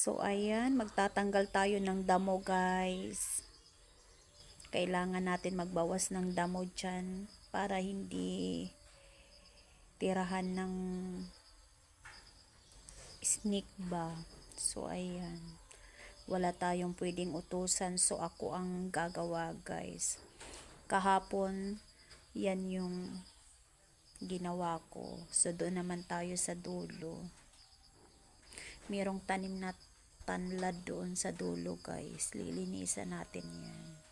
So ayan, magtatanggal tayo ng damo guys. Kailangan natin magbawas ng damo dyan para hindi tirahan ng snake ba. So ayan, wala tayong pwedeng utusan, so ako ang gagawa guys. Kahapon yan yung ginawa ko. So doon naman tayo sa dulo, merong tanim na tanlad doon sa dulo guys, lilinisan natin yan.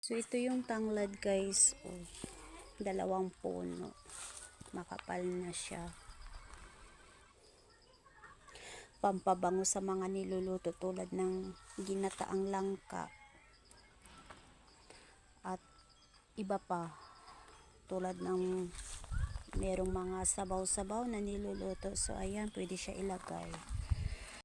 So ito yung tanglad guys, oh, 2 puno, makapal na siya. Pampabango sa mga niluluto tulad ng ginataang langka at iba pa, tulad ng merong mga sabaw-sabaw na niluluto. So ayan, pwede siya ilagay.